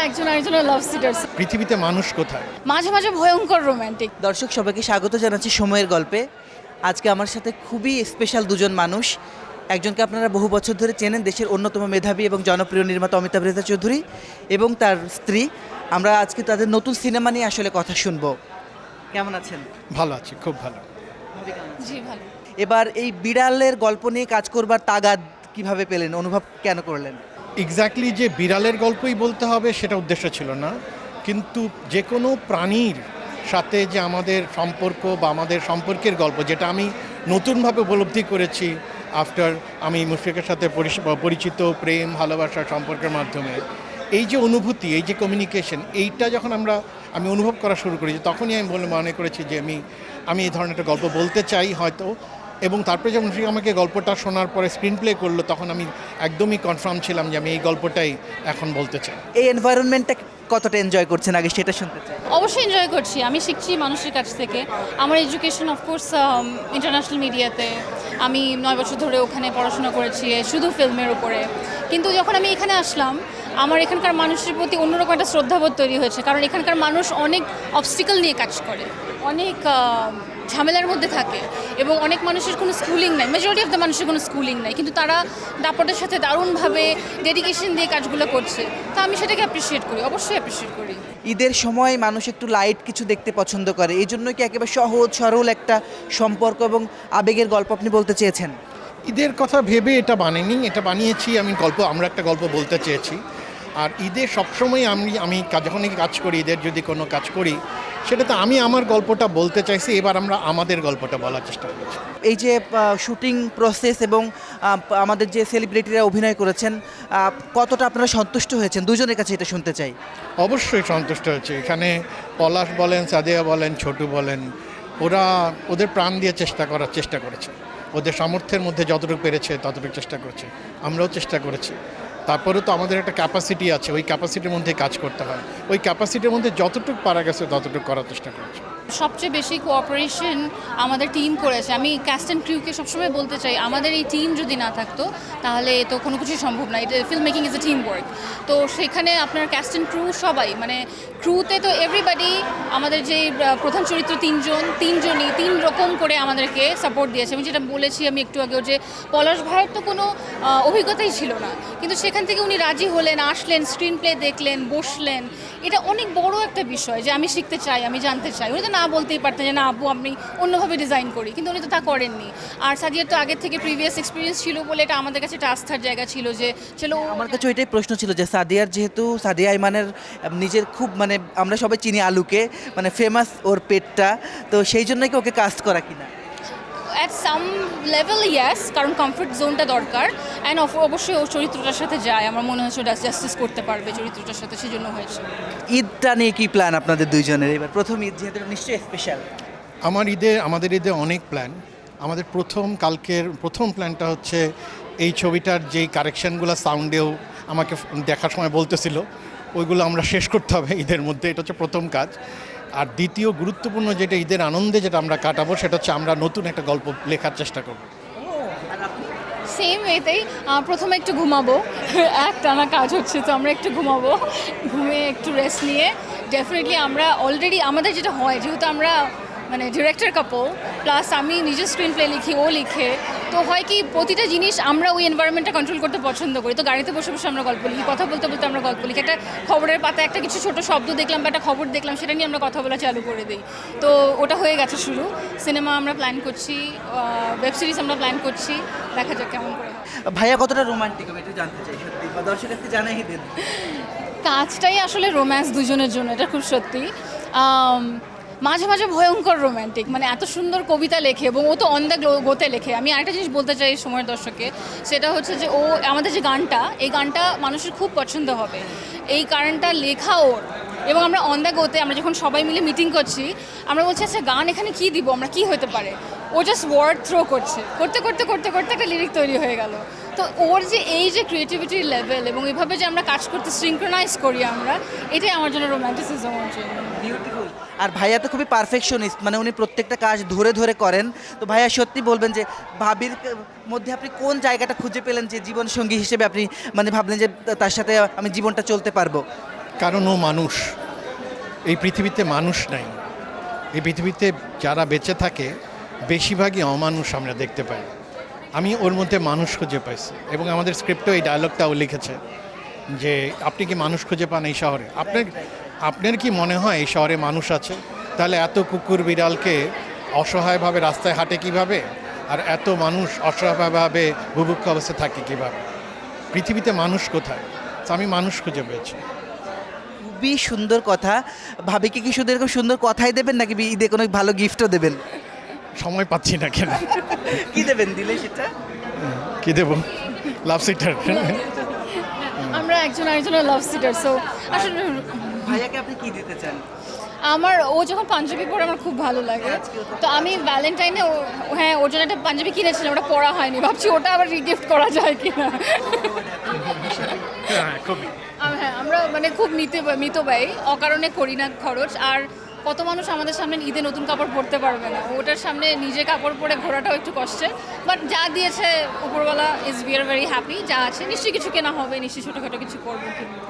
একজন আরেকজনের লাভ সিটার্স। পৃথিবীতে মানুষ কোথায়? মাঝে মাঝে ভয়ঙ্কর রোমান্টিক। দর্শক সবাইকে স্বাগত জানাচ্ছি সময়ের গল্পে। আজকে আমার সাথে খুবই স্পেশাল দুজন মানুষ। একজনকে আপনারা বহু বছর ধরে চেনেন, দেশের অন্যতম মেধাবী এবং জনপ্রিয় নির্মাতা অমিতাভ রেজা চৌধুরী এবং তার স্ত্রী। আমরা আজকে তাদের নতুন সিনেমা নিয়ে আসলে কথা শুনবো। কেমন আছেন? ভালো আছি, খুব ভালো। জি ভালো। এবার এই বিড়ালের গল্প নিয়ে কাজ করবার তাগাদ কিভাবে পেলেন, অনুভব কেন করলেন? এক্স্যাক্টলি যে বিড়ালের গল্পই বলতে হবে সেটা উদ্দেশ্য ছিল না, কিন্তু যে কোনো প্রাণীর সাথে যে আমাদের সম্পর্ক বা আমাদের সম্পর্কের গল্প, যেটা আমি নতুনভাবে উপলব্ধি করেছি আফটার আমি মুশফিকের সাথে পরিচিত, প্রেম ভালোবাসার সম্পর্কের মাধ্যমে, এই যে অনুভূতি, এই যে কমিউনিকেশন, এইটা যখন আমি অনুভব করা শুরু করেছি, তখনই আমি মনে করেছি যে আমি এই ধরনের একটা গল্প বলতে চাই হয়তো। এবং তারপরে যখন মুশফিক আমাকে গল্পটা শোনার পরে স্ক্রিন প্লে করলো, তখন আমি একদমই কনফার্ম ছিলাম যে আমি এই গল্পটাই এখন বলতে চাই। এই এনভায়রনমেন্টটা কতটা এনজয় করছেন আগে সেটা শুনতে চাই। অবশ্যই এনজয় করছি, আমি শিখছি মানুষের কাছ থেকে। আমার এডুকেশন অফকোর্স ইন্টারন্যাশনাল মিডিয়াতে, আমি 9 বছর ধরে ওখানে পড়াশোনা করেছি শুধু ফিল্মের উপরে। কিন্তু যখন আমি এখানে আসলাম, আমার এখানকার মানুষের প্রতি অন্যরকম একটা শ্রদ্ধাবোধ তৈরি হয়েছে, কারণ এখানকার মানুষ অনেক অবস্টিকল নিয়ে কাজ করে, অনেক ঝামেলার মধ্যে থাকে, এবং অনেক মানুষের কোনো স্কুলিং নাই, মেজরিটি অফ দ্য মানুষের কোনো স্কুলিং নাই, কিন্তু তারা দাপটের সাথে দারুণভাবে ডেডিকেশন দিয়ে কাজগুলো করছে। তো আমি সেটাকে অ্যাপ্রিসিয়েট করি, অবশ্যই অ্যাপ্রিসিয়েট করি। ঈদের সময় মানুষ একটু লাইট কিছু দেখতে পছন্দ করে, এই জন্য কি একেবারে সহজ সরল একটা সম্পর্ক এবং আবেগের গল্প আপনি বলতে চেয়েছেন? ঈদের কথা ভেবে এটা বানিয়েছি আমরা একটা গল্প বলতে চেয়েছি। আর ঈদে সবসময় আমি যখনই কাজ করি, ঈদের যদি কোনো কাজ করি, সেটাতে আমি আমার গল্পটা বলতে চাইছি। এবার আমরা আমাদের গল্পটা বলার চেষ্টা করেছি। এই যে শুটিং প্রসেস এবং আমাদের যে সেলিব্রিটিরা অভিনয় করেছেন, কতটা আপনারা সন্তুষ্ট হয়েছেন? দুজনের কাছে এটা শুনতে চাই। অবশ্যই সন্তুষ্ট হয়েছে। এখানে পলাশ বলেন, সাদিয়া বলেন, ছোটু বলেন, ওদের প্রাণ দিয়ে চেষ্টা করেছে, ওদের সামর্থ্যের মধ্যে যতটুকু পেরেছে ততটুকু চেষ্টা করেছে, আমরাও চেষ্টা করেছি। তারপরে তো আমাদের একটা ক্যাপাসিটি আছে, ওই ক্যাপাসিটির মধ্যে কাজ করতে হয়, ওই ক্যাপাসিটির মধ্যে যতটুকু পারা গেছে ততটুকু করার চেষ্টা করেছি। সবচেয়ে বেশি কোঅপারেশন আমাদের টিম করেছে। আমি ক্যাস্ট অ্যান্ড ক্রিউকে সবসময় বলতে চাই, আমাদের এই টিম যদি না থাকতো তাহলে তো কোনো কিছুই সম্ভব না। এটা film making is a team work. তো সেখানে আপনার ক্যাস্ট অ্যান্ড ক্রু সবাই, মানে ক্রুতে তো এভরিবাডি, আমাদের যে প্রধান চরিত্র তিনজনই 3 রকম করে আমাদেরকে সাপোর্ট দিয়েছে। আমি যেটা বলেছি আমি একটু আগেও, যে পলাশ ভাইয়ের তো কোনো অভিজ্ঞতাই ছিল না, কিন্তু সেখান থেকে উনি রাজি হলেন, আসলেন, স্ক্রিন প্লে দেখলেন, বসলেন। এটা অনেক বড় একটা বিষয় যে আমি শিখতে চাই, আমি জানতে চাই। উনি তো না বলতেই পারতেন যে না আপু আপনি অন্যভাবে ডিজাইন করি, কিন্তু উনি তো তা করেননি। আর সাদিয়ার তো আগের থেকে প্রিভিয়াস এক্সপিরিয়েন্স ছিল বলে এটা আমাদের কাছে একটা আস্থার জায়গা ছিল যে চলো। আমার কাছে ওইটাই প্রশ্ন ছিল যে সাদিয়া আইমানের নিজের খুব, মানে আমরা সবাই চিনি আলুকে, মানে ফেমাস ওর পেটটা, তো সেই জন্যই কি ওকে কাস্ট করা কিনা? অ্যাট সাম লেভেল ইয়েস, কারণ কমফর্ট জোনটা দরকার। অ্যান্ড অবশ্যই ও চরিত্রটার সাথে যায়, আমার মনে হচ্ছে জাস্টিস করতে পারবে চরিত্রটার সাথে, সেই জন্য হয়েছে। ঈদটা নিয়ে কি প্ল্যান আপনাদের দুইজনের? এবার প্রথম ঈদ যেহেতু নিশ্চয়ই স্পেশাল। আমাদের ঈদে অনেক প্ল্যান। আমাদের কালকের প্রথম প্ল্যানটা হচ্ছে এই ছবিটার যেই কারেকশানগুলো সাউন্ডেও আমাকে দেখার সময় বলতেছিল, ওইগুলো আমরা শেষ করতে হবে ঈদের মধ্যে। এটা হচ্ছে প্রথম কাজ। আর দ্বিতীয় গুরুত্বপূর্ণ যেটা ঈদের আনন্দে যেটা আমরা কাটাবো, সেটা হচ্ছে আমরা নতুন একটা গল্প লেখার চেষ্টা করব। সেম ওয়েতেই প্রথমে একটু ঘুমাবো, একটানা কাজ হচ্ছে তো আমরা একটু ঘুমাবো, ঘুমিয়ে একটু রেস্ট নিয়ে ডেফিনেটলি আমরা অলরেডি আমাদের যেটা হয়, যেহেতু আমরা মানে ডিরেক্টর কাপল প্লাস আমি নিজের স্ক্রিন প্লে লিখি, ও লিখে, তো হয় কি প্রতিটা জিনিস আমরা ওই এনভায়রনমেন্টটা কন্ট্রোল করতে পছন্দ করি। তো গাড়িতে বসে বসে আমরা গল্প লিখি, কথা বলতে বলতে আমরা গল্প লিখি। একটা খবরের পাতা একটা কিছু ছোট শব্দ দেখলাম বা একটা খবর দেখলাম, সেটা নিয়ে আমরা কথা বলা চালু করে দিই। তো ওটা হয়ে গেছে শুরু। সিনেমা আমরা প্ল্যান করছি, ওয়েব সিরিজ আমরা প্ল্যান করছি, দেখা যাক কেমন করে হয়। ভাইয়া কতটা রোমান্টিক আমি একটু জানতে চাই, সত্যি বা দর্শককে জানাই দিন। কাজটাই আসলে রোম্যান্স দুজনের জন্য, এটা খুব সত্যি। মাঝে মাঝে ভয়ঙ্কর রোম্যান্টিক, মানে এত সুন্দর কবিতা লেখে এবং ও তো অন দ্য গোতে লেখে। আমি আরেকটা জিনিস বলতে চাই সময়ের দর্শককে, সেটা হচ্ছে যে আমাদের যে গানটা, এই গানটা মানুষের খুব পছন্দ হবে। এই গানটা লেখা ওর, এবং আমরা অন দ্য গোতে, আমরা যখন সবাই মিলে মিটিং করছি, আমরা বলছি আচ্ছা গান এখানে কী দিব, আমরা কী হতে পারে, ও জাস্ট ওয়ার্ড থ্রো করতে একটা লিরিক তৈরি হয়ে গেল। তো ওর যে এই যে ক্রিয়েটিভিটির লেভেল এবং এইভাবে যে আমরা কাজ করতে সিঙ্ক্রোনাইজ করি আমরা, এটাই আমার জন্য রোম্যান্টিসিজম ওর জন্য। বিউটিফুল। আর ভাইয়া তো খুবই পারফেকশনিস্ট, মানে উনি প্রত্যেকটা কাজ ধরে ধরে করেন। তো ভাইয়া সত্যি বলবেন যে ভাবির মধ্যে আপনি কোন জায়গাটা খুঁজে পেলেন যে জীবনসঙ্গী হিসেবে আপনি মানে ভাবলেন যে তার সাথে আমি জীবনটা চলতে পারবো? কারণ ও মানুষ। এই পৃথিবীতে মানুষ নাই। এই পৃথিবীতে যারা বেঁচে থাকে বেশিরভাগই অমানুষ আমরা দেখতে পাই। আমি ওর মধ্যে মানুষ খুঁজে পাইছি এবং আমাদের স্ক্রিপ্টেও এই ডায়লগটাও লিখেছে যে আপনি কি মানুষ খুঁজে পান এই শহরে? আপনার কি মনে হয় এই শহরে মানুষ আছে? তাহলে এত কুকুর বিড়ালকে অসহায়ভাবে রাস্তায় হাঁটে কিভাবে, আর এত মানুষ অসহায়ভাবে বুভুক্ষ অবস্থায় থাকে কিভাবে? পৃথিবীতে মানুষ কোথায়? তো আমি মানুষ খুঁজে পেয়েছি। খুবই সুন্দর কথা। ভাবিকে কি শুধু এরকম সুন্দর কথাই দেবেন নাকি ঈদে কোনো ভালো গিফটও দেবেন? সময় পাচ্ছি না কেন। কি দেবেন দিলে সেটা? কি দেবো? লাভ সিটার। আমরা একজন আরেকজনের লাভ সিটার, সো আসলে ভাইয়াকে আপনি কি দিতে চান? আমার ও যখন পাঞ্জাবি পরে আমার খুব ভালো লাগে, তো আমি ভ্যালেন্টাইনে হ্যাঁ ওর জন্য একটা পাঞ্জাবি কিনেছিলাম, ওটা পরা হয়নি, ভাবছি ওটা আবার রিগিফট করা যায় কিনা। হ্যাঁ আমরা মানে খুব মিতব্যয়ী, অকারণে করি না খরচ। আর কত মানুষ আমাদের সামনে ঈদে নতুন কাপড় পরতে পারবে না, ওটার সামনে নিজে কাপড় পরে ঘোরাটাও একটু কষ্টের। বাট যা দিয়েছে উপরওয়ালা is we are very happy. যা আছে নিশ্চয়ই কিছু কেনা হবে, নিশ্চয়ই ছোটোখাটো কিছু করবো কিনবো।